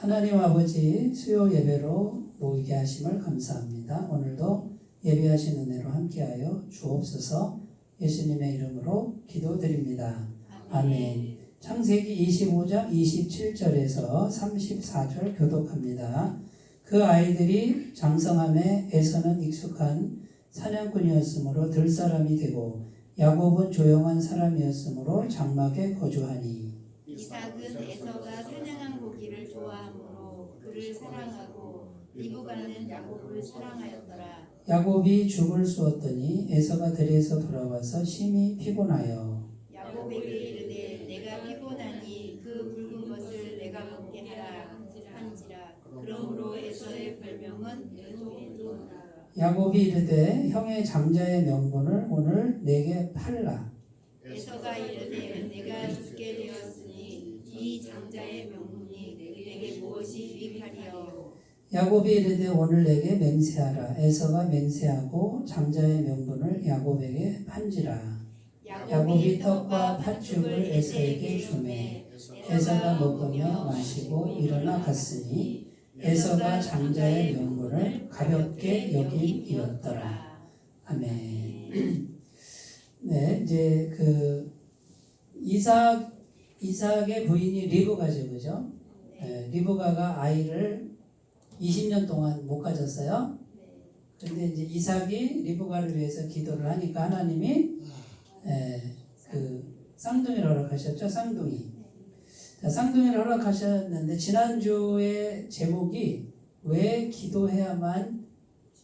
하나님 아버지 수요 예배로 모이게 하심을 감사합니다. 오늘도 예배하신 은혜로 함께하여 주옵소서. 예수님의 이름으로 기도드립니다. 아멘. 창세기 25장 27절에서 34절 교독합니다. 그 아이들이 장성함에 에서는 익숙한 사냥꾼이었으므로 들사람이 되고 야곱은 조용한 사람이었으므로 장막에 거주하니 이삭은 에서가 사냥한 고기를 좋아하므로 그를 사랑하고 리브가는 야곱을 사랑하였더라. 야곱이 죽을 쑤었더니 에서가 들에서 돌아와서 심히 피곤하여 야곱에게 이르되 내가 피곤하니 그 굵은 것을 내가 먹게 하라 한지라. 그러므로 에서의 별명은 에돔이라. 야곱이 이르되 형의 장자의 명분을 오늘 내게 팔라. 에서가 이르되 내가 죽게 되었으니 이 장자의 명분이 내게 무엇이 유익하리요. 야곱이 이르되 오늘 내게 맹세하라. 에서가 맹세하고 장자의 명분을 야곱에게 판지라. 야곱이 떡과 팥죽을 에서에게 주매 에서가 먹으며 마시고 일어나 갔으니 에서가 장자의 명분을 가볍게 여김이었더라. 아멘. 네, 이제 이삭의 부인이 리브가죠, 그죠? 네, 리브가가 아이를 20년 동안 못 가졌어요. 그런데 이제 이삭이 리브가를 위해서 기도를 하니까 하나님이 쌍둥이를 허락하셨죠, 쌍둥이. 자, 쌍둥이를 허락하셨는데 지난주의 제목이 왜 기도해야만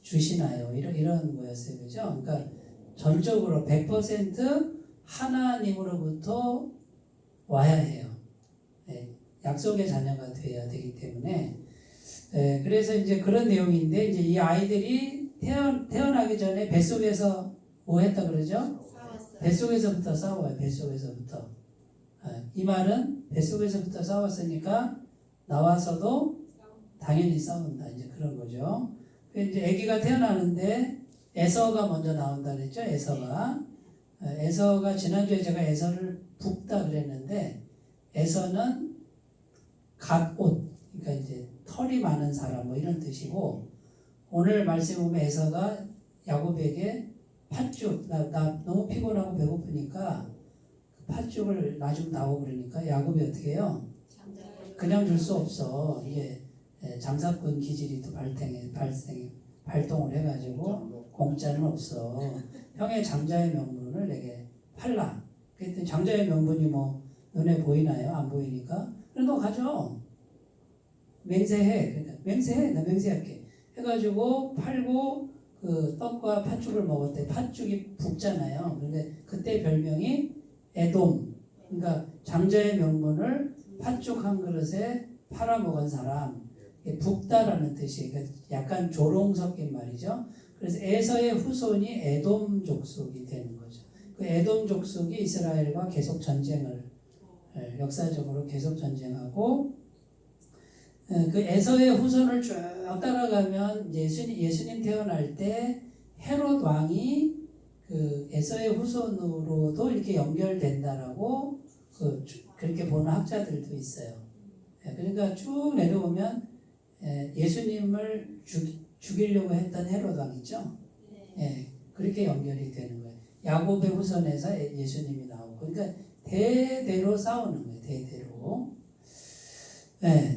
주시나요? 이런 거였어요, 그죠? 그러니까 전적으로 100% 하나님으로부터 와야 해요. 약속의 자녀가 되어야 되기 때문에. 그래서 이제 그런 내용인데, 이제 이 아이들이 태어나기 전에 뱃속에서 뭐 했다 그러죠? 싸웠어요. 뱃속에서부터 싸워요, 뱃속에서부터. 이 말은 뱃속에서부터 싸웠으니까 나와서도 당연히 싸운다, 이제 그런 거죠. 이제 아기가 태어나는데 에서가 먼저 나온다 그랬죠, 에서가. 에서가 지난주에 제가 에서를 붓다 그랬는데, 에서는 갓옷, 그러니까 이제 털이 많은 사람 뭐 이런 뜻이고, 오늘 말씀 보면 에서가 야곱에게 팥죽, 나 너무 피곤하고 배고프니까 팥죽을 나 좀 나오고 그러니까 야곱이 어떻게 해요? 그냥 줄 수 없어. 이게 장사꾼 기질이 또 발동을 해가지고 공짜는 없어. 형의 장자의 명분을 내게 팔라. 그랬더니 장자의 명분이 뭐 눈에 보이나요? 안 보이니까. 그래 너 가져. 맹세해. 그러니까 맹세해. 나 맹세할게. 해가지고 팔고 그 떡과 팥죽을 먹었대. 팥죽이 붓잖아요. 근데 그때 별명이 에돔. 그러니까 장자의 명분을 팥죽 한 그릇에 팔아먹은 사람. 붓다라는 뜻이에요. 그러니까 약간 조롱 섞인 말이죠. 그래서 에서의 후손이 에돔 족속이 되는 거죠. 그 에돔 족속이 이스라엘과 계속 전쟁을 역사적으로 계속 전쟁하고, 그 에서의 후손을 쭉 따라가면 예수님 태어날 때 헤롯 왕이 그 에서의 후손으로도 이렇게 연결된다라고 그렇게 보는 학자들도 있어요. 그러니까 쭉 내려오면 예수님을 죽이려고 했던 헤롯 왕이죠. 그렇게 연결이 되는 거예요. 야곱의 후손에서 예수님이 나오고, 그러니까 대대로 싸우는 거예요. 대대로.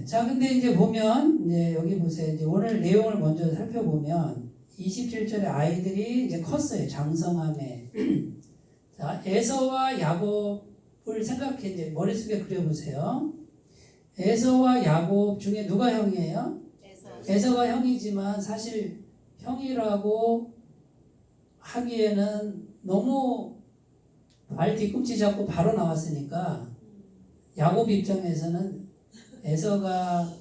자, 근데 이제 보면 이제 여기 보세요. 이제 오늘 내용을 먼저 살펴보면 27절에 아이들이 이제 컸어요. 장성함에. 자, 에서와 야곱을 생각해 이제 머릿속에 그려보세요. 에서와 야곱 중에 누가 형이에요? 에서가 형이지만 사실 형이라고 하기에는 너무 발 뒤꿈치 잡고 바로 나왔으니까 야곱 입장에서는 에서가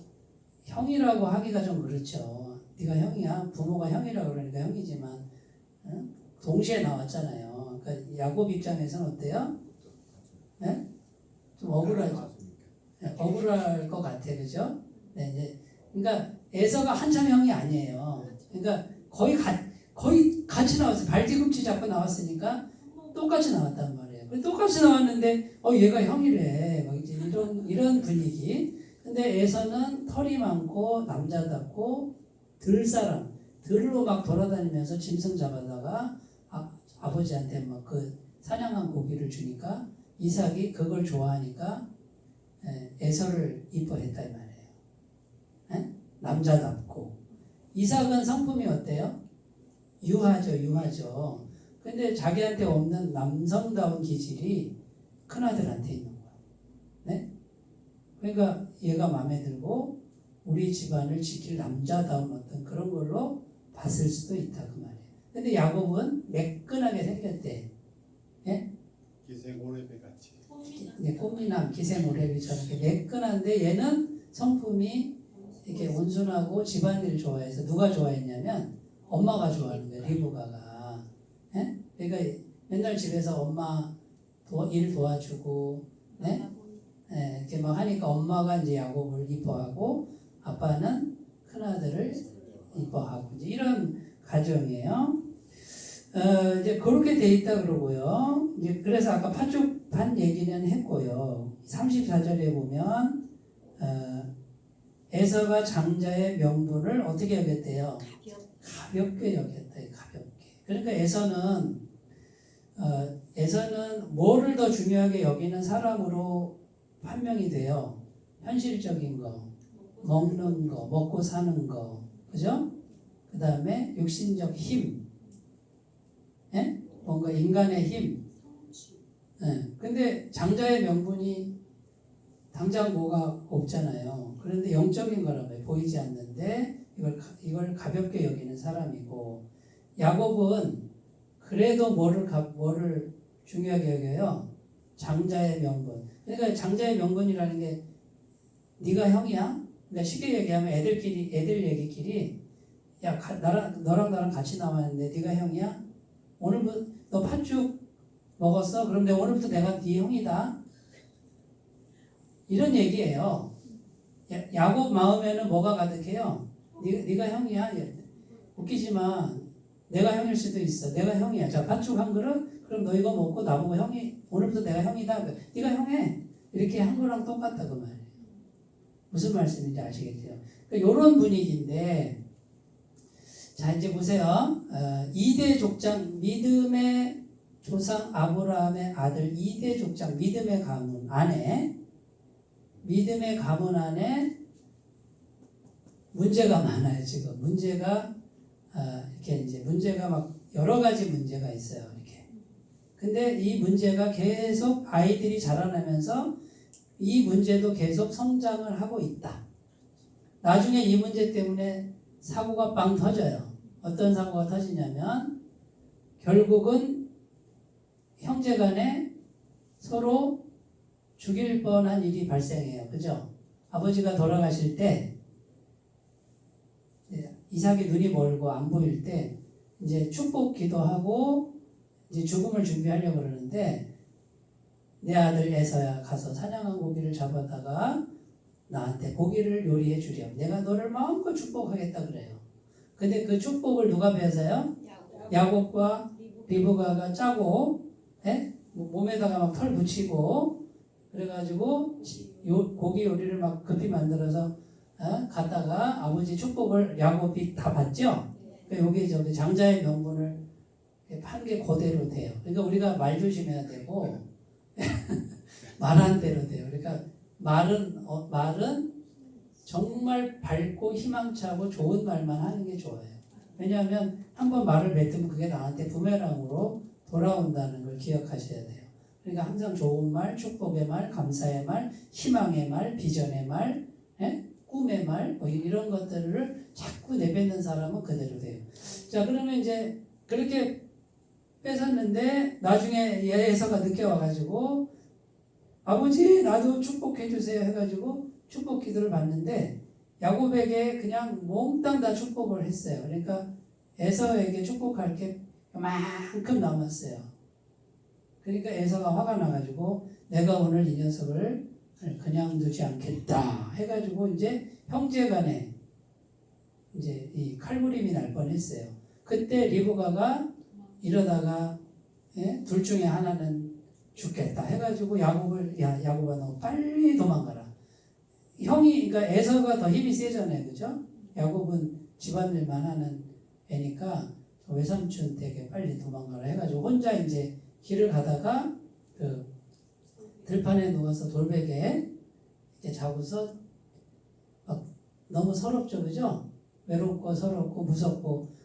형이라고 하기가 좀 그렇죠. 네가 형이야. 부모가 형이라고 그러니까 형이지만 동시에 나왔잖아요. 그러니까 야곱 입장에서는 어때요? 네? 좀 억울하죠. 억울할 것 같아, 그죠? 네, 이제 그러니까 에서가 한참 형이 아니에요. 그러니까 거의 같이 나왔어요. 발 뒤꿈치 잡고 나왔으니까 똑같이 나왔단 말이에요. 똑같이 나왔는데 얘가 형이래. 막 이제 이런 분위기. 근데 에서는 털이 많고 남자답고 들로 막 돌아다니면서 짐승 잡아다가 아버지한테 막 그 사냥한 고기를 주니까 이삭이 그걸 좋아하니까 에서를 이뻐했다 이 말이에요. 에? 남자답고. 이삭은 성품이 어때요? 유하죠. 근데 자기한테 없는 남성다운 기질이 큰아들한테 있는 거야. 네? 그러니까 얘가 마음에 들고 우리 집안을 지킬 남자다운 어떤 그런 걸로 봤을 수도 있다 그 말이에요. 근데 야곱은 매끈하게 생겼대. 예? 기생오래배 같이. 꽃미남 기생오래비처럼 이렇게 매끈한데 얘는 성품이 이렇게 온순하고 집안일을 좋아해서 누가 좋아했냐면 엄마가 좋아하는 거예요. 리브가가. 예? 그러니까 맨날 집에서 엄마 일 도와주고, 네? 이렇게 막 하니까 엄마가 이제 야곱을 이뻐하고 아빠는 큰아들을 이뻐하고 이제 이런 가정이에요. 이제 그렇게 돼 있다 그러고요. 이제 그래서 아까 파죽판 얘기는 했고요. 34절에 보면 에서가 장자의 명분을 어떻게 여겼대요? 가볍게 여겼다. 가볍게. 그러니까 에서는 뭐를 더 중요하게 여기는 사람으로 판명이 돼요. 현실적인 거, 먹는 거, 먹고 사는 거, 그죠? 그 다음에 육신적 힘, 예? 뭔가 인간의 힘. 예. 근데 장자의 명분이 당장 뭐가 없잖아요. 그런데 영적인 거라고요. 보이지 않는데 이걸 가볍게 여기는 사람이고, 야곱은 그래도 뭐를 중요하게 여겨요? 장자의 명분. 그러니까 장자의 명분이라는 게 네가 형이야? 그러니까 쉽게 얘기하면 애들 얘기끼리 야 너랑 나랑 같이 나왔는데 네가 형이야? 오늘부터 너 팥죽 먹었어? 그럼 오늘부터 내가 네 형이다. 이런 얘기예요. 야곱 마음에는 뭐가 가득해요? 네가 형이야? 웃기지만 내가 형일 수도 있어. 내가 형이야. 자, 팥죽 한 그릇? 그럼 너 이거 먹고 나보고 오늘부터 내가 형이다. 네가 형해. 이렇게 한 거랑 똑같다 그 말이에요. 무슨 말씀인지 아시겠죠? 그러니까 이런 분위기인데, 자 이제 보세요. 2대 족장, 믿음의 조상 아브라함의 아들 2대 족장, 믿음의 가문 안에 문제가 많아요. 지금 문제가 이렇게 이제 문제가 막 여러 가지 문제가 있어요. 이렇게. 근데 이 문제가 계속 아이들이 자라나면서 이 문제도 계속 성장을 하고 있다. 나중에 이 문제 때문에 사고가 빵 터져요. 어떤 사고가 터지냐면 결국은 형제간에 서로 죽일 뻔한 일이 발생해요. 그죠? 아버지가 돌아가실 때 이삭이 눈이 멀고 안 보일 때 이제 축복 기도하고 이제 죽음을 준비하려고 그러는데 내 아들 에서야 가서 사냥한 고기를 잡아다가 나한테 고기를 요리해 주렴. 내가 너를 마음껏 축복하겠다 그래요. 근데 그 축복을 누가 뺏어요? 야곱과 리브가가 짜고 몸에다가 막 털 붙이고 그래가지고 고기 요리를 막 급히 만들어서 갔다가 아버지 축복을 야곱이 다 받죠. 그러니까 여기 저기 장자의 명분을 판 게 그대로 돼요. 그러니까 우리가 말 조심해야 되고 말한 대로 돼요. 그러니까 말은 정말 밝고 희망차고 좋은 말만 하는 게 좋아요. 왜냐하면 한번 말을 뱉으면 그게 나한테 부메랑으로 돌아온다는 걸 기억하셔야 돼요. 그러니까 항상 좋은 말, 축복의 말, 감사의 말, 희망의 말, 비전의 말, 꿈의 말, 뭐 이런 것들을 자꾸 내뱉는 사람은 그대로 돼요. 자, 그러면 이제 그렇게 뺏었는데 나중에 에서가 늦게 와가지고 아버지 나도 축복해 주세요 해가지고 축복 기도를 받는데 야곱에게 그냥 몽땅 다 축복을 했어요. 그러니까 에서에게 축복할 게 그만큼 남았어요. 그러니까 에서가 화가 나가지고 내가 오늘 이 녀석을 그냥 두지 않겠다 해가지고 이제 형제간에 이제 이 칼부림이 날 뻔했어요. 그때 리브가가 이러다가 둘 중에 하나는 죽겠다 해가지고 야곱아 너 빨리 도망가라. 형이 그러니까 에서가 더 힘이 세잖아요, 그죠? 야곱은 집안일만 하는 애니까 외삼촌 댁에 빨리 도망가라 해가지고 혼자 이제 길을 가다가 그 들판에 누워서 돌베개에 이렇게 자고서 막 너무 서럽죠, 그죠? 외롭고 서럽고 무섭고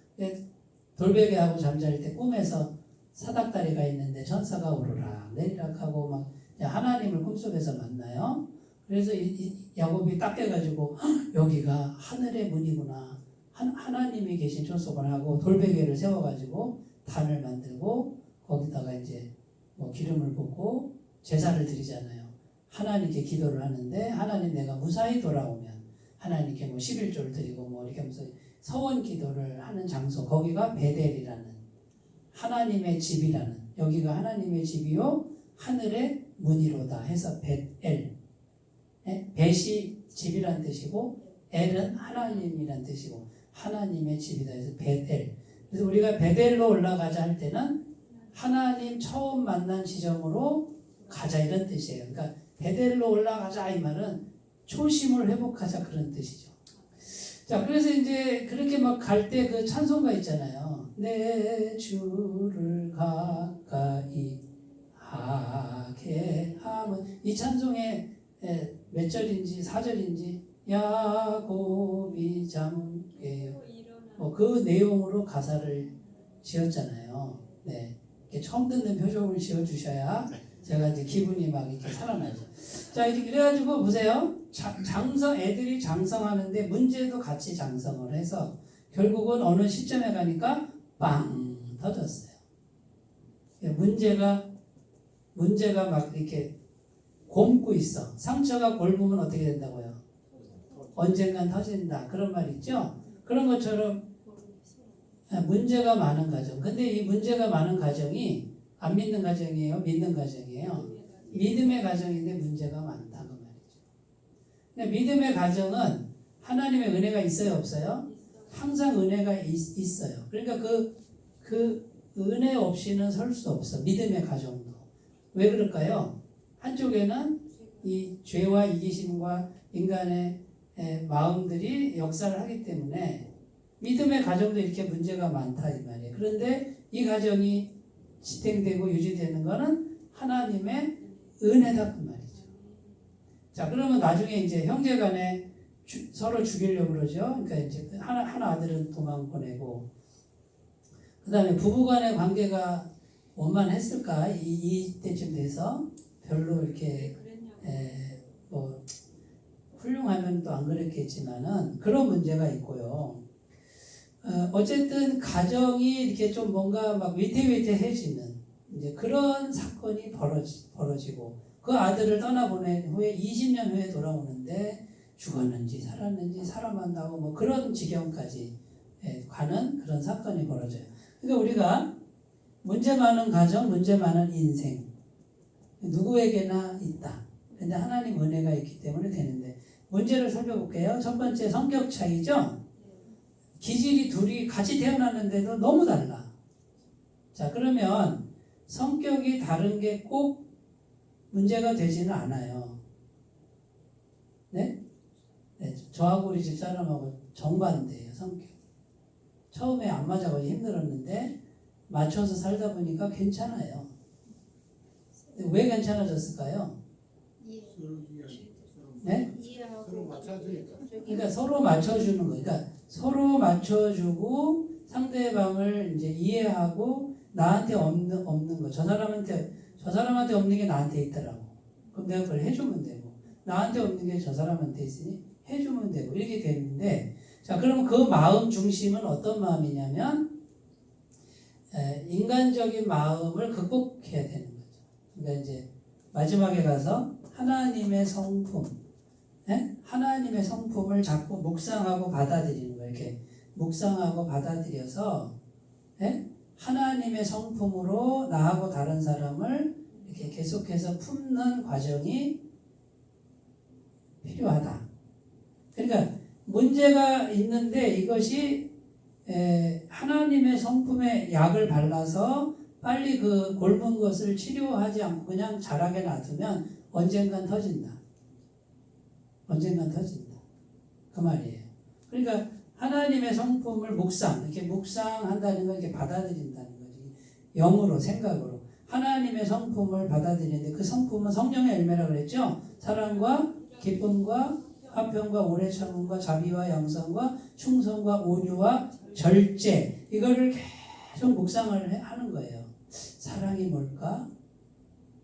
돌베개하고 잠잘 때 꿈에서 사닥다리가 있는데 천사가 오르락 내리락 하고 막 하나님을 꿈속에서 만나요. 그래서 이 야곱이 딱 깨가지고 여기가 하늘의 문이구나. 하나님이 계신 초소구나 하고 돌베개를 세워가지고 단을 만들고 거기다가 이제 뭐 기름을 붓고 제사를 드리잖아요. 하나님께 기도를 하는데 하나님 내가 무사히 돌아오면 하나님께 뭐 11조를 드리고 뭐 이렇게 하면서 서원 기도를 하는 장소 거기가 베델이라는 하나님의 집이라는 여기가 하나님의 집이요 하늘의 문이로다 해서 벳엘 벳이 집이란 뜻이고 엘은 하나님이란 뜻이고 하나님의 집이다 해서 벳엘. 그래서 우리가 베델로 올라가자 할 때는 하나님 처음 만난 지점으로 가자 이런 뜻이에요. 그러니까 베델로 올라가자 이 말은 초심을 회복하자 그런 뜻이죠. 자, 그래서 이제 그렇게 막 갈 때 그 찬송가 있잖아요. 내 주를 가까이 하게 하면 이 찬송의 몇 절인지 4절인지 야곱이 잠깨요. 그 내용으로 가사를 지었잖아요. 네, 처음 듣는 표정을 지어주셔야 제가 이제 기분이 막 이렇게 살아나죠. 자, 이제 그래가지고 보세요. 애들이 장성하는데 문제도 같이 장성을 해서 결국은 어느 시점에 가니까 빵 터졌어요. 문제가 막 이렇게 곪고 있어. 상처가 곪으면 어떻게 된다고요? 언젠간 터진다. 그런 말 있죠? 그런 것처럼 문제가 많은 가정. 근데 이 문제가 많은 가정이 안 믿는 가정이에요? 믿는 가정이에요? 믿음의 가정인데 문제가 많다. 그 말이죠. 근데 믿음의 가정은 하나님의 은혜가 있어요? 없어요? 항상 은혜가 있어요. 그러니까 그 은혜 없이는 설 수 없어. 믿음의 가정도. 왜 그럴까요? 한쪽에는 이 죄와 이기심과 인간의 마음들이 역사를 하기 때문에 믿음의 가정도 이렇게 문제가 많다 이 말이에요. 그런데 이 가정이 지탱되고 유지되는 것은 하나님의 은혜다 그 말이죠. 자, 그러면 나중에 이제 형제간에 서로 죽이려고 그러죠. 그러니까 이제 한 아들은 도망 보내고 그 다음에 부부간의 관계가 원만했을까? 이때쯤 돼서 별로 이렇게 뭐 훌륭하면 또 안 그랬겠지만은 그런 문제가 있고요. 어쨌든 가정이 이렇게 좀 뭔가 막 위태위태해지는 이제 그런 사건이 벌어지고 그 아들을 떠나보낸 후에 20년 후에 돌아오는데 죽었는지 살았는지 살아만다고 뭐 그런 지경까지 가는 그런 사건이 벌어져요. 그러니까 우리가 문제 많은 가정, 문제 많은 인생 누구에게나 있다. 근데 하나님 은혜가 있기 때문에 되는데 문제를 살펴볼게요. 첫 번째 성격 차이죠. 기질이 둘이 같이 태어났는데도 너무 달라. 자, 그러면 성격이 다른 게 꼭 문제가 되지는 않아요. 네? 네, 저하고 우리 집사람하고 정반대예요, 성격. 처음에 안 맞아가지고 힘들었는데 맞춰서 살다 보니까 괜찮아요. 왜 괜찮아졌을까요? 네? 서로 맞춰주니까. 그러니까 서로 맞춰주는 거. 그러니까 서로 맞춰주고 상대방을 이제 이해하고 나한테 없는 거. 저 사람한테 없는 게 나한테 있더라고. 그럼 내가 그걸 해주면 되고 나한테 없는 게 저 사람한테 있으니 해주면 되고 이렇게 되는데 자, 그러면 그 마음 중심은 어떤 마음이냐면 인간적인 마음을 극복해야 되는 거죠. 그러니까 이제 마지막에 가서 하나님의 성품, 하나님의 성품을 자꾸 묵상하고 받아들이는 거예요. 이렇게 묵상하고 받아들여서 하나님의 성품으로 나하고 다른 사람을 이렇게 계속해서 품는 과정이 필요하다. 그러니까 문제가 있는데 이것이 하나님의 성품에 약을 발라서 빨리 그 곪은 것을 치료하지 않고 그냥 자라게 놔두면 언젠간 터진다. 언젠간 터진다. 그 말이에요. 그러니까 하나님의 성품을 이렇게 묵상한다는 건 이렇게 받아들인다는 거지. 영으로, 생각으로. 하나님의 성품을 받아들이는데 그 성품은 성령의 열매라고 그랬죠? 사랑과 기쁨과 화평과 오래 참음과 자비와 양선과 충성과 온유와 절제. 이거를 계속 묵상을 하는 거예요. 사랑이 뭘까?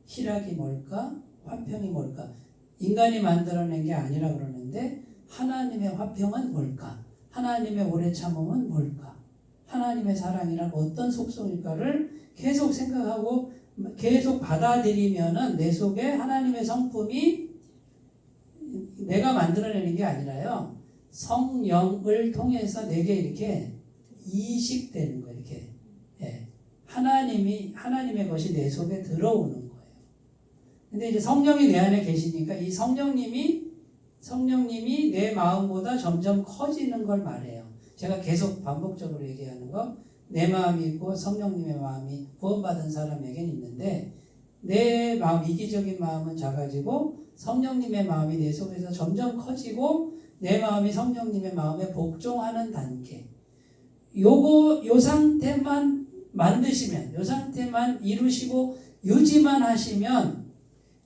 희락이 뭘까? 화평이 뭘까? 인간이 만들어낸 게 아니라 그러는데 하나님의 화평은 뭘까? 하나님의 오래 참음은 뭘까? 하나님의 사랑이란 어떤 속성일까를 계속 생각하고 계속 받아들이면은 내 속에 하나님의 성품이 내가 만들어내는 게 아니라요. 성령을 통해서 내게 이렇게 이식되는 거예요. 이렇게. 예. 하나님의 것이 내 속에 들어오는 거예요. 근데 이제 성령이 내 안에 계시니까 이 성령님이 내 마음보다 점점 커지는 걸 말해요. 제가 계속 반복적으로 얘기하는 거, 내 마음이 있고 성령님의 마음이 구원받은 사람에게는 있는데 내 마음, 이기적인 마음은 작아지고 성령님의 마음이 내 속에서 점점 커지고 내 마음이 성령님의 마음에 복종하는 단계. 요 상태만 만드시면, 요 상태만 이루시고 유지만 하시면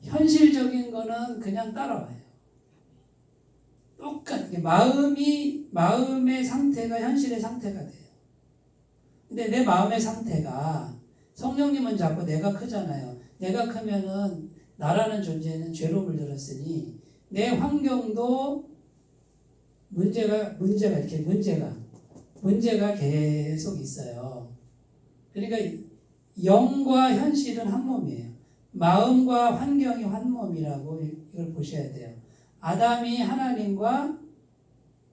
현실적인 거는 그냥 따라와요. 똑같게 마음의 상태가 현실의 상태가 돼요. 근데 내 마음의 상태가 성령님은 자꾸 내가 크잖아요. 내가 크면은 나라는 존재는 죄로 물들었으니 내 환경도 문제가 계속 있어요. 그러니까 영과 현실은 한 몸이에요. 마음과 환경이 한 몸이라고 이걸 보셔야 돼요. 아담이 하나님과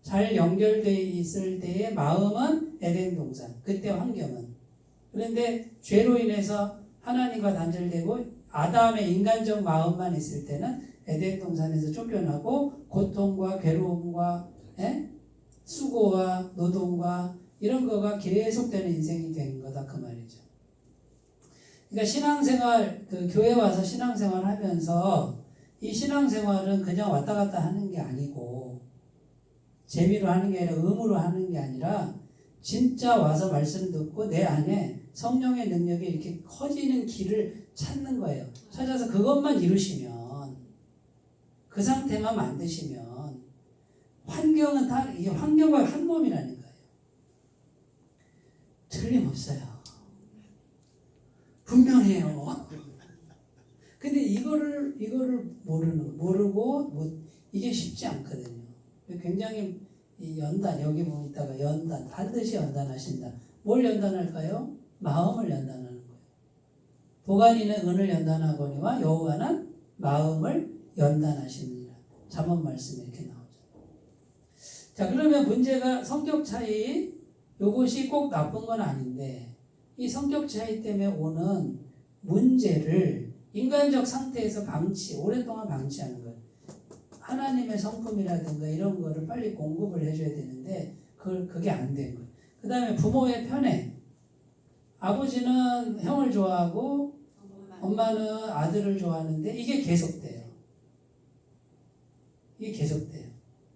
잘 연결되어 있을 때의 마음은 에덴 동산, 그때 환경은. 그런데 죄로 인해서 하나님과 단절되고 아담의 인간적 마음만 있을 때는 에덴 동산에서 쫓겨나고 고통과 괴로움과 수고와 노동과 이런 거가 계속되는 인생이 된 거다 그 말이죠. 그러니까 신앙생활, 교회 와서 신앙생활 하면서 이 신앙생활은 그냥 왔다 갔다 하는 게 아니고 재미로 하는 게 아니라 의무로 하는 게 아니라 진짜 와서 말씀 듣고 내 안에 성령의 능력이 이렇게 커지는 길을 찾는 거예요. 찾아서 그것만 이루시면, 그 상태만 만드시면 환경은 다 이게 환경과 한 몸이라는 거예요. 틀림없어요. 분명해요. 근데 이거를 모르고 이게 쉽지 않거든요. 굉장히 이 연단, 여기 보면 있다가 연단, 반드시 연단하신다. 뭘 연단할까요? 마음을 연단하는 거예요. 보관이는 은을 연단하거니와 여호와는 마음을 연단하시느니라. 잠언 말씀에 이렇게 나오죠. 자, 그러면 문제가 성격 차이, 요것이 꼭 나쁜 건 아닌데 이 성격 차이 때문에 오는 문제를 인간적 상태에서 오랫동안 방치하는 거예요. 하나님의 성품이라든가 이런 거를 빨리 공급을 해줘야 되는데 그게 안 된 거예요. 그 다음에 부모의 편애. 아버지는 형을 좋아하고 엄마는 아들을 좋아하는데 이게 계속돼요.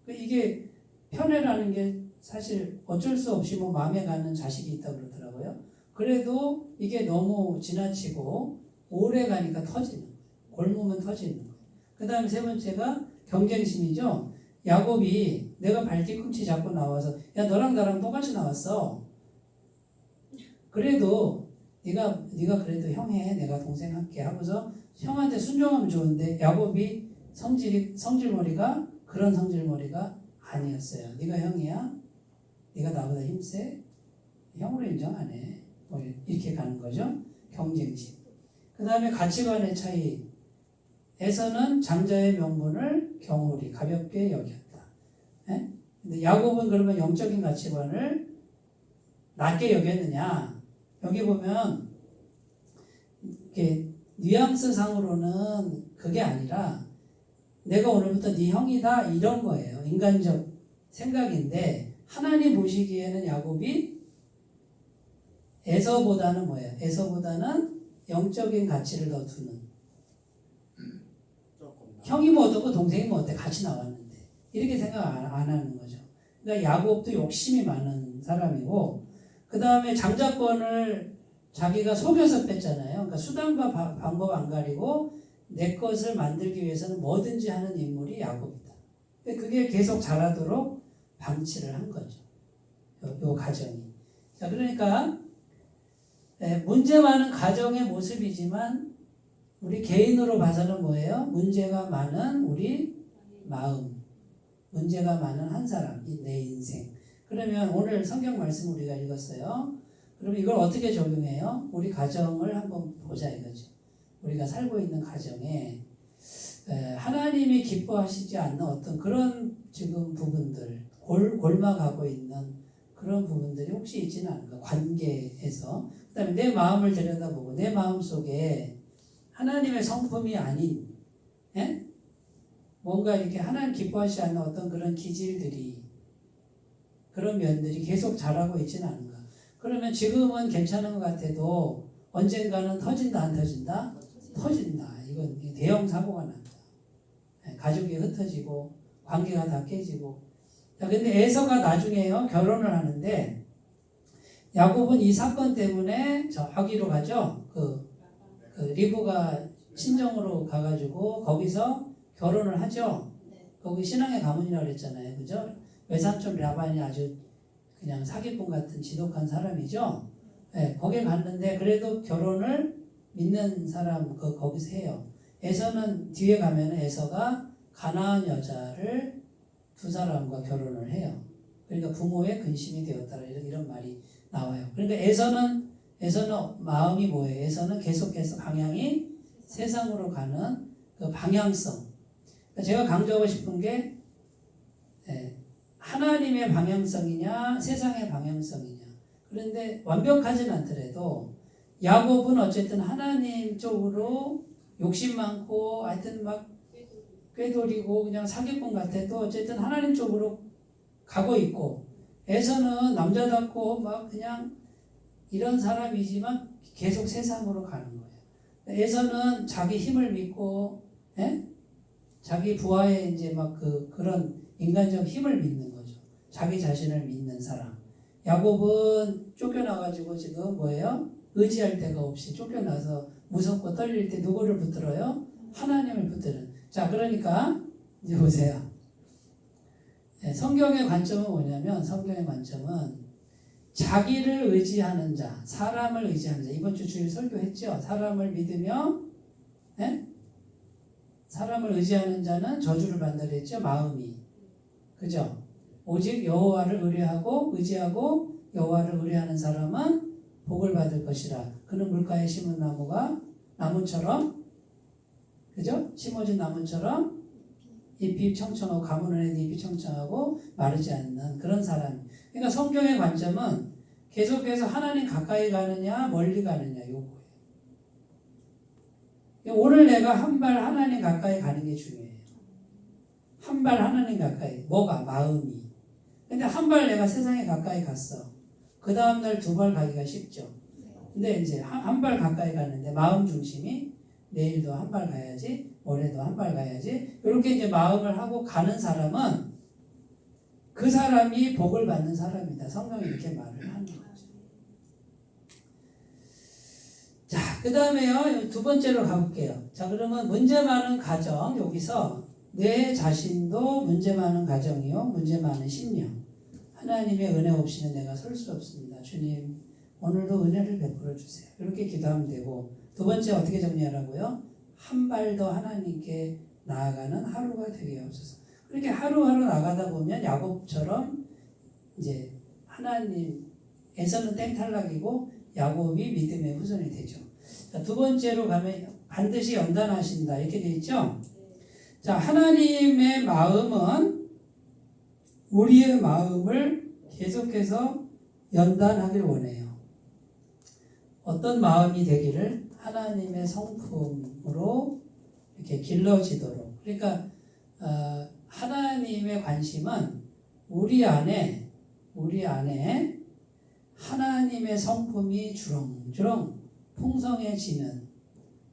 이게 편애라는 게 사실 어쩔 수 없이 마음에 가는 자식이 있다고 그러더라고요. 그래도 이게 너무 지나치고 오래 가니까 터지는 거예요. 골무면 터지는 거예요. 그 다음에 세 번째가 경쟁심이죠. 야곱이 내가 발뒤꿈치 잡고 나와서 야 너랑 나랑 똑같이 나왔어. 그래도 네가 그래도 형해 내가 동생 할게 하고서 형한테 순종하면 좋은데 야곱이 성질머리가 그런 성질머리가 아니었어요. 네가 형이야? 네가 나보다 힘세? 형으로 인정 안 해. 이렇게 가는 거죠. 경쟁심. 그 다음에 가치관의 차이. 에서는 장자의 명분을 경홀히 가볍게 여겼다. 근데 야곱은 그러면 영적인 가치관을 낮게 여겼느냐? 여기 보면 이렇게 뉘앙스 상으로는 그게 아니라 내가 오늘부터 네 형이다 이런 거예요. 인간적 생각인데 하나님 보시기에는 야곱이 에서보다는 뭐예요? 에서보다는 영적인 가치를 더 두는. 형이 뭐 어떻고 동생이 뭐 어때? 같이 나왔는데. 이렇게 생각 안 하는 거죠. 그러니까 야곱도 욕심이 많은 사람이고 그 다음에 장자권을 자기가 속여서 뺐잖아요. 그러니까 수단과 방법 안 가리고 내 것을 만들기 위해서는 뭐든지 하는 인물이 야곱이다. 근데 그게 계속 자라도록 방치를 한 거죠. 요 가정이. 자, 그러니까 문제 많은 가정의 모습이지만 우리 개인으로 봐서는 뭐예요? 문제가 많은 우리 마음. 문제가 많은 한 사람, 내 인생. 그러면 오늘 성경 말씀 우리가 읽었어요. 그럼 이걸 어떻게 적용해요? 우리 가정을 한번 보자 이거죠. 우리가 살고 있는 가정에 하나님이 기뻐하시지 않는 어떤 그런 지금 부분들, 골마가고 있는 그런 부분들이 혹시 있지는 않을까? 관계에서. 그 다음에 내 마음을 들여다보고 내 마음 속에 하나님의 성품이 아닌 뭔가 이렇게 하나님 기뻐하시지 않는 어떤 그런 기질들이 그런 면들이 계속 자라고 있지는 않은가. 그러면 지금은 괜찮은 것 같아도 언젠가는 터진다 안 터진다? 터진다. 이건 대형 사고가 난다. 가족이 흩어지고 관계가 다 깨지고. 자, 근데 에서가 나중에요 결혼을 하는데 야곱은 이 사건 때문에 저기로 가죠. 그 리브가 친정으로 가가지고 거기서 결혼을 하죠. 거기 신앙의 가문이라고 그랬잖아요. 그죠? 외삼촌 라반이 아주 그냥 사기꾼 같은 지독한 사람이죠. 네, 거기 갔는데 그래도 결혼을 믿는 사람 거기서 해요. 에서는 뒤에 가면 에서가 가나안 여자를 두 사람과 결혼을 해요. 그러니까 부모의 근심이 되었다 이런 말이 나와요. 그러니까 에서는 마음이 뭐예요? 에서는 계속해서 방향이 세상으로 가는 그 방향성. 제가 강조하고 싶은 게 하나님의 방향성이냐 세상의 방향성이냐. 그런데 완벽하진 않더라도 야곱은 어쨌든 하나님 쪽으로 욕심 많고 하여튼 막 꾀돌이고 그냥 사기꾼 같아도 어쨌든 하나님 쪽으로 가고 있고 에서는 남자답고 막 그냥 이런 사람이지만 계속 세상으로 가는 거예요. 에서는 자기 힘을 믿고 자기 부하에 이제 막 그런 인간적 힘을 믿는 거죠. 자기 자신을 믿는 사람. 야곱은 쫓겨나가지고 지금 뭐예요? 의지할 데가 없이 쫓겨나서 무섭고 떨릴 때 누구를 붙들어요? 하나님을 붙드는. 자, 그러니까 이제 보세요. 성경의 관점은 뭐냐면 성경의 관점은 자기를 의지하는 자, 사람을 의지하는 자. 이번 주 주일 설교했죠. 사람을 믿으며 사람을 의지하는 자는 저주를 받는다 그랬죠. 마음이. 그죠? 오직 여호와를 의지하고 여호와를 의뢰하는 사람은 복을 받을 것이라. 그는 물가에 심은 나무처럼 그죠? 심어진 나무처럼 잎이 청청하고 가물은 잎이 청청하고 마르지 않는 그런 사람. 그러니까 성경의 관점은 계속해서 하나님 가까이 가느냐 멀리 가느냐 요거예요. 오늘 내가 한 발 하나님 가까이 가는 게 중요해요. 한 발 하나님 가까이. 뭐가? 마음이. 근데 한 발 내가 세상에 가까이 갔어. 그 다음날 두 발 가기가 쉽죠. 근데 이제 한 발 가까이 가는데 마음 중심이 내일도 한 발 가야지, 모레도 한 발 가야지. 이렇게 이제 마음을 하고 가는 사람은 그 사람이 복을 받는 사람이다. 성경이 이렇게 말을 하는 거죠. 자, 그 다음에요. 두 번째로 가볼게요. 자, 그러면 문제 많은 가정. 여기서 내 자신도 문제 많은 가정이요. 문제 많은 심령. 하나님의 은혜 없이는 내가 설 수 없습니다. 주님, 오늘도 은혜를 베풀어 주세요. 이렇게 기도하면 되고, 두 번째 어떻게 정리하라고요? 한 발 더 하나님께 나아가는 하루가 되게 없어서. 그렇게 하루하루 나가다 보면 야곱처럼 이제 하나님에서는 땡탈락이고 야곱이 믿음의 후손이 되죠. 자, 두 번째로 가면 반드시 연단하신다. 이렇게 돼 있죠? 자, 하나님의 마음은 우리의 마음을 계속해서 연단하길 원해요. 어떤 마음이 되기를 하나님의 성품으로 이렇게 길러지도록. 그러니까 하나님의 관심은 우리 안에 하나님의 성품이 주렁주렁 풍성해지는.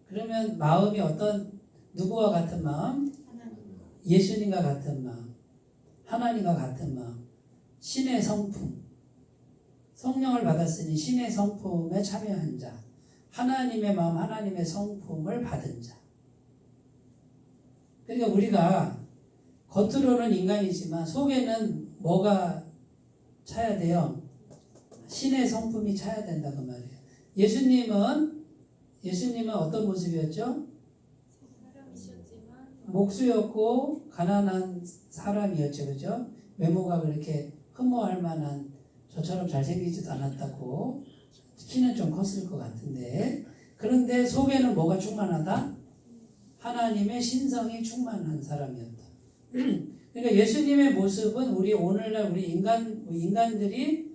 그러면 마음이 어떤 누구와 같은 마음? 예수님과 같은 마음. 하나님과 같은 마음, 신의 성품, 성령을 받았으니 신의 성품에 참여한 자, 하나님의 마음, 하나님의 성품을 받은 자. 그러니까 우리가 겉으로는 인간이지만 속에는 뭐가 차야 돼요? 신의 성품이 차야 된다 그 말이에요. 예수님은 어떤 모습이었죠? 사람이셨지만 목수였고 가난한 사람이었죠, 그죠? 외모가 그렇게 흠모할 만한 저처럼 잘생기지도 않았다고, 키는 좀 컸을 것 같은데, 그런데 속에는 뭐가 충만하다? 하나님의 신성이 충만한 사람이었다. 그러니까 예수님의 모습은 우리 오늘날 우리 인간들이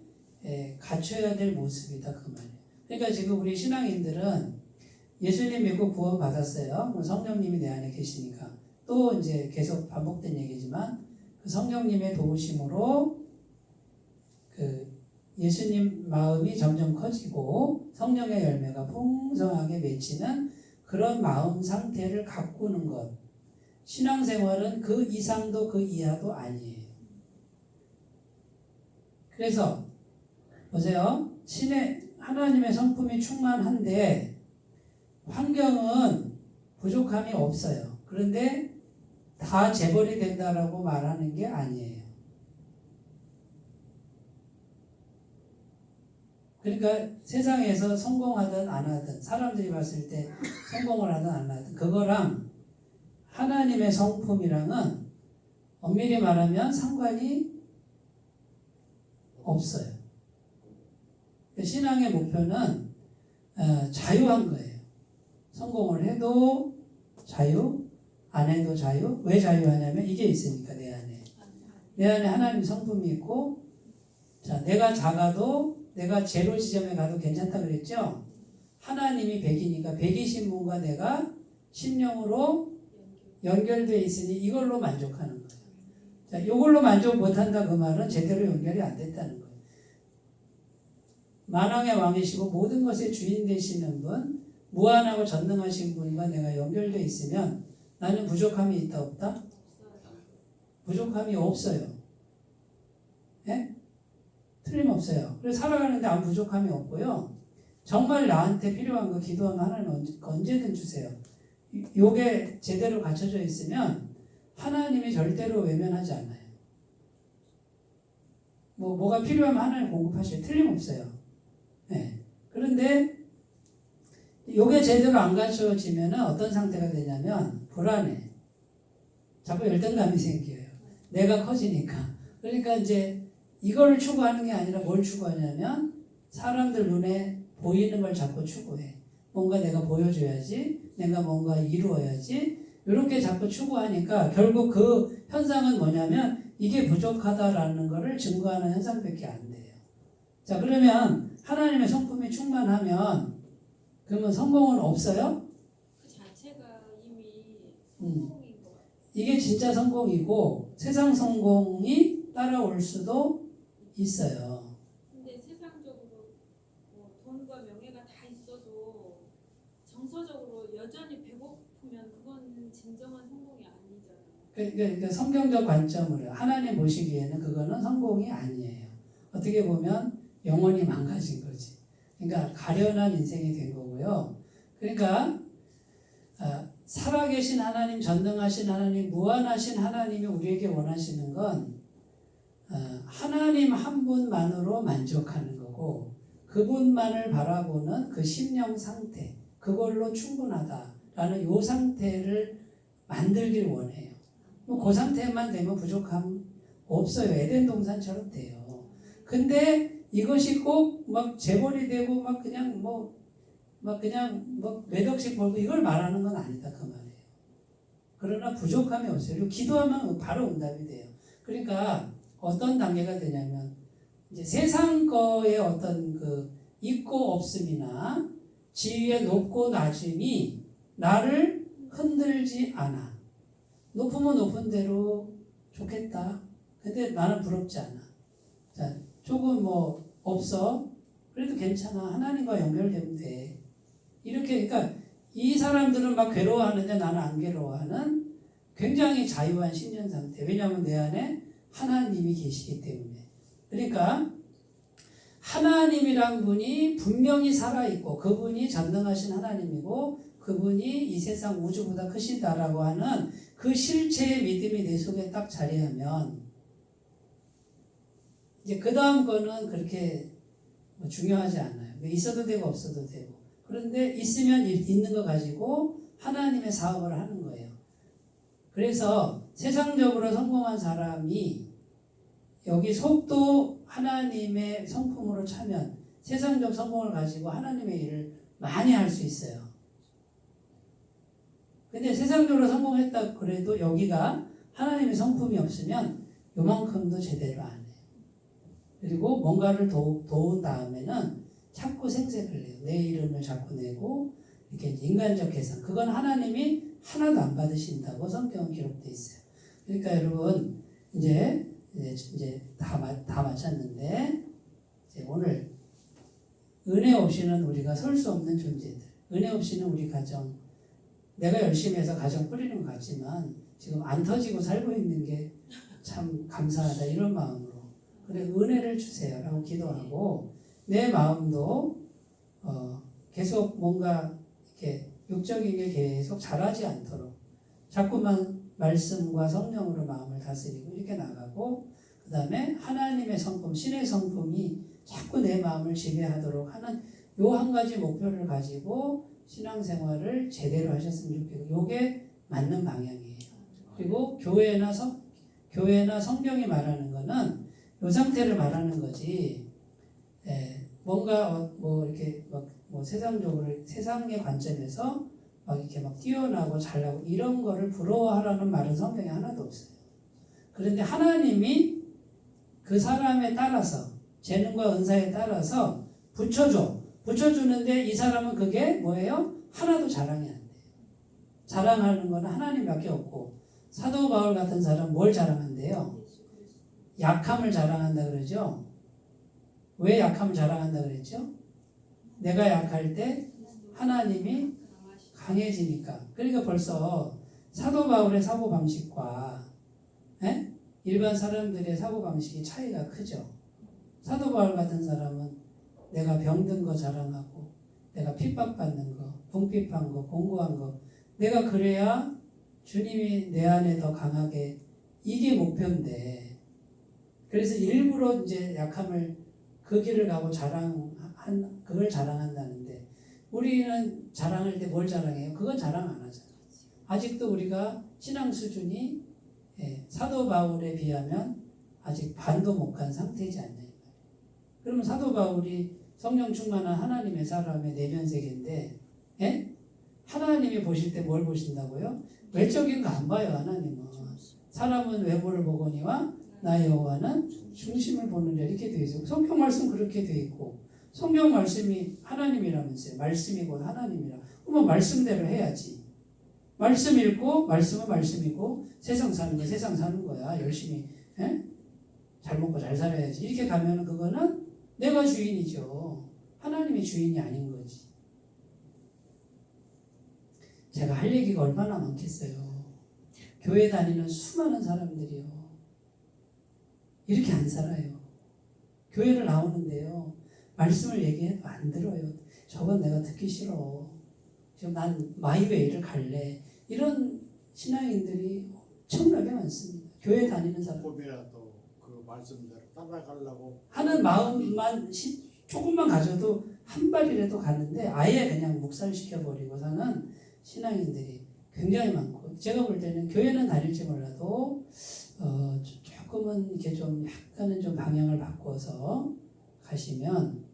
갖춰야 될 모습이다 그 말이에요. 그러니까 지금 우리 신앙인들은 예수님 믿고 구원 받았어요. 성령님이 내 안에 계시니까. 또 이제 계속 반복된 얘기지만 그 성령님의 도우심으로 그 예수님 마음이 점점 커지고 성령의 열매가 풍성하게 맺히는 그런 마음 상태를 가꾸는 것. 신앙생활은 그 이상도 그 이하도 아니에요. 그래서 보세요. 하나님의 성품이 충만한데 환경은 부족함이 없어요. 그런데 다 재벌이 된다라고 말하는 게 아니에요. 그러니까 세상에서 성공하든 안 하든 사람들이 봤을 때 성공을 하든 안 하든 그거랑 하나님의 성품이랑은 엄밀히 말하면 상관이 없어요. 신앙의 목표는 자유한 거예요. 성공을 해도 자유, 안 해도 자유. 왜 자유하냐면 이게 있으니까 내 안에 하나님 성품이 있고, 자, 내가 작아도 내가 제로 지점에 가도 괜찮다 그랬죠? 하나님이 100이니까 100이신 분과 내가 심령으로 연결되어 있으니 이걸로 만족하는 거예요. 자, 이걸로 만족 못한다 그 말은 제대로 연결이 안 됐다는 거예요. 만왕의 왕이시고 모든 것의 주인 되시는 분, 무한하고 전능하신 분과 내가 연결되어 있으면 나는 부족함이 있다 없다? 부족함이 없어요. 예? 틀림없어요. 그래서 살아가는데 아무 부족함이 없고요. 정말 나한테 필요한 거 기도하면 하나님 언제든 주세요. 요게 제대로 갖춰져 있으면 하나님이 절대로 외면하지 않아요. 뭐가 필요하면 하나님 공급하셔요. 틀림없어요. 네. 그런데 요게 제대로 안 갖춰지면 어떤 상태가 되냐면 불안해. 자꾸 열등감이 생겨요. 내가 커지니까. 그러니까 이제 이걸 추구하는 게 아니라 뭘 추구하냐면 사람들 눈에 보이는 걸 자꾸 추구해. 뭔가 내가 보여줘야지, 내가 뭔가 이루어야지, 이렇게 자꾸 추구하니까 결국 그 현상은 뭐냐면 이게 부족하다라는 것을 증거하는 현상밖에 안 돼요. 자, 그러면 하나님의 성품이 충만하면 그러면 성공은 없어요? 그 자체가 이미 성공인 것 같아요. 이게 진짜 성공이고 세상 성공이 따라올 수도 있어요. 근데 세상적으로 돈과 명예가 다 있어도 정서적으로 여전히 배고프면 그건 진정한 성공이 아니잖아요. 그러니까 성경적 관점으로 하나님 보시기에는 그거는 성공이 아니에요. 어떻게 보면 영혼이 망가진 거지. 그러니까 가련한 인생이 된 거고요. 그러니까 살아계신 하나님, 전능하신 하나님, 무한하신 하나님이 우리에게 원하시는 건 하나님 한 분만으로 만족하는 거고 그분만을 바라보는 그 심령 상태, 그걸로 충분하다라는 요 상태를 만들길 원해요. 그 상태만 되면 부족함 없어요. 에덴 동산처럼 돼요. 근데 이것이 꼭 막 재벌이 되고 막 그냥 몇 억씩 벌고 이걸 말하는 건 아니다 그 말이에요. 그러나 부족함이 없어요. 그리고 기도하면 바로 응답이 돼요. 그러니까 어떤 단계가 되냐면 이제 세상 거의 어떤 그 있고 없음이나 지위의 높고 낮음이 나를 흔들지 않아. 높으면 높은 대로 좋겠다. 근데 나는 부럽지 않아. 자, 조금 없어. 그래도 괜찮아. 하나님과 연결되면 돼. 이렇게, 그러니까 이 사람들은 막 괴로워하는데 나는 안 괴로워하는 굉장히 자유한 신년 상태. 왜냐하면 내 안에 하나님이 계시기 때문에. 그러니까 하나님이란 분이 분명히 살아있고 그분이 전능하신 하나님이고 그분이 이 세상 우주보다 크신다라고 하는 그 실체의 믿음이 내 속에 딱 자리하면 이제 그 다음 거는 그렇게 뭐 중요하지 않아요. 있어도 되고 없어도 되고. 그런데 있으면 있는 거 가지고 하나님의 사업을 하는 거예요. 그래서 세상적으로 성공한 사람이 여기 속도 하나님의 성품으로 차면 세상적 성공을 가지고 하나님의 일을 많이 할 수 있어요. 근데 세상적으로 성공했다 그래도 여기가 하나님의 성품이 없으면 요만큼도 제대로 안 해요. 그리고 뭔가를 도운 다음에는 자꾸 생색을 내요. 내 이름을 자꾸 내고 이렇게 인간적 계산. 그건 하나님이 하나도 안 받으신다고 성경은 기록되어 있어요. 그러니까 여러분 이제 다 마쳤는데 이제 오늘 은혜 없이는 우리가 설 수 없는 존재들. 은혜 없이는 우리 가정 내가 열심히 해서 가정 꾸리는 것 같지만 지금 안 터지고 살고 있는 게 참 감사하다 이런 마음으로 그래 은혜를 주세요라고 기도하고 내 마음도 계속 뭔가 이렇게 육적인 게 계속 자라지 않도록 자꾸만 말씀과 성령으로 마음을 다스리고 이렇게 나가고 그 다음에 하나님의 성품, 신의 성품이 자꾸 내 마음을 지배하도록 하는 요 한 가지 목표를 가지고 신앙생활을 제대로 하셨으면 좋겠고 요게 맞는 방향이에요. 그리고 교회나 성경이 말하는 거는 요 상태를 말하는 거지 뭔가 뭐 이렇게 뭐 세상적으로 세상의 관점에서 막 이렇게 막 뛰어나고 잘나고 이런 거를 부러워하라는 말은 성경에 하나도 없어요. 그런데 하나님이 그 사람에 따라서 재능과 은사에 따라서 붙여주는데 이 사람은 그게 뭐예요? 하나도 자랑이 안 돼요. 자랑하는 거는 하나님밖에 없고 사도 바울 같은 사람 뭘 자랑한대요? 약함을 자랑한다 그러죠? 왜 약함을 자랑한다 그랬죠? 내가 약할 때 하나님이 강해지니까. 그러니까 벌써 사도 바울의 사고방식과 일반 사람들의 사고방식이 차이가 크죠. 사도 바울 같은 사람은 내가 병든 거 자랑하고 내가 핍박받는 거, 궁핍한 거, 공고한 거 내가 그래야 주님이 내 안에 더 강하게 이게 목표인데 그래서 일부러 이제 약함을 그 길을 가고 그걸 자랑한다는데 우리는 자랑할 때 뭘 자랑해요? 그건 자랑 안 하잖아요. 아직도 우리가 신앙 수준이 사도 바울에 비하면 아직 반도 못 간 상태이지 않냐. 그러면 사도 바울이 성령 충만한 하나님의 사람의 내면 세계인데 하나님이 보실 때 뭘 보신다고요? 외적인 거 안 봐요. 하나님은. 사람은 외모를 보거니와 나의 여호와는 중심을 보느냐 이렇게 되어 있어요. 성경 말씀 그렇게 되어 있고 성경 말씀이 하나님이라면서요. 말씀이 곧 하나님이라. 그러면 말씀대로 해야지. 말씀 읽고 말씀은 말씀이고 세상 사는 거 세상 사는 거야. 열심히 잘 먹고 잘 살아야지. 이렇게 가면 그거는 내가 주인이죠. 하나님이 주인이 아닌 거지. 제가 할 얘기가 얼마나 많겠어요. 교회 다니는 수많은 사람들이요. 이렇게 안 살아요. 교회를 나오는데요. 말씀을 얘기해도 안 들어요. 저건 내가 듣기 싫어. 지금 난 마이웨이를 갈래. 이런 신앙인들이 엄청나게 많습니다. 교회 다니는 사람. 조금이라도 그 말씀대로 따라가려고 하는 마음만 조금만 가져도 한 발이라도 가는데 아예 그냥 묵살시켜버리고 사는 신앙인들이 굉장히 많고 제가 볼 때는 교회는 다닐지 몰라도 조금은 이렇게 좀 약간은 좀 방향을 바꿔서 가시면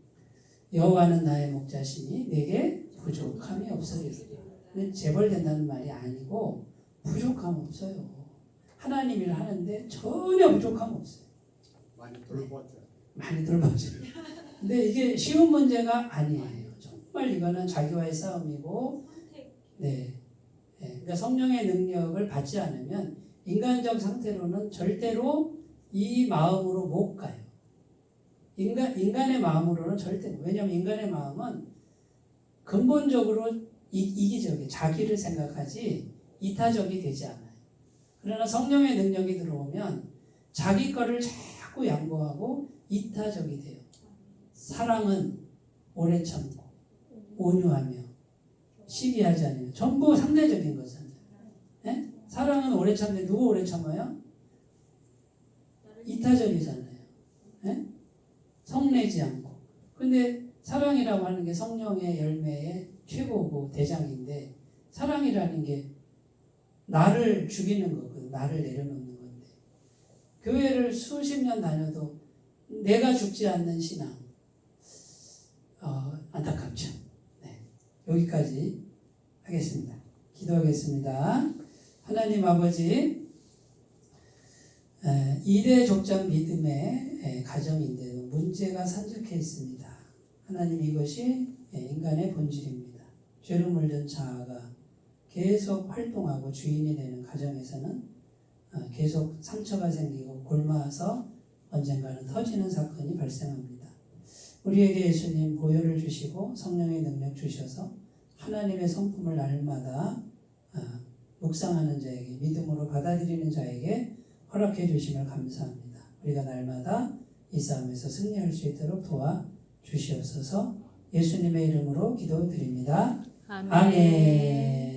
여호와는 나의 목자시니 내게 부족함이 없으리라. 재벌된다는 말이 아니고 부족함 없어요. 하나님 일 하는데 전혀 부족함 없어요. 많이 돌보죠. 많이 돌봐줘요. 근데 이게 쉬운 문제가 아니에요. 정말 이거는 자기와의 싸움이고 그러니까 성령의 능력을 받지 않으면 인간적 상태로는 절대로 이 마음으로 못 가요. 인간의 마음으로는 절대 못. 왜냐하면 인간의 마음은 근본적으로 이기적이에요. 자기를 생각하지 이타적이 되지 않아요. 그러나 성령의 능력이 들어오면 자기 거를 자꾸 양보하고 이타적이 돼요. 사랑은 오래 참고 온유하며 시기하지 않으며 전부 상대적인 거잖아요. 네? 사랑은 오래 참는데 누구 오래 참아요? 이타적이잖아요. 네? 성내지 않고. 근데 사랑이라고 하는 게 성령의 열매의 최고고 대장인데 사랑이라는 게 나를 죽이는 거거든. 나를 내려놓는 건데 교회를 수십 년 다녀도 내가 죽지 않는 신앙 안타깝죠. 네. 여기까지 하겠습니다. 기도하겠습니다. 하나님 아버지, 이대 족장 믿음의 가정인데도 문제가 산적해 있습니다. 하나님, 이것이 인간의 본질입니다. 죄로 물든 자아가 계속 활동하고 주인이 되는 가정에서는 계속 상처가 생기고 골마서 언젠가는 터지는 사건이 발생합니다. 우리에게 예수님 보혈을 주시고 성령의 능력 주셔서 하나님의 성품을 날마다 묵상하는 자에게, 믿음으로 받아들이는 자에게 허락해 주심을 감사합니다. 우리가 날마다 이 싸움에서 승리할 수 있도록 도와주시옵소서. 예수님의 이름으로 기도드립니다. 아멘.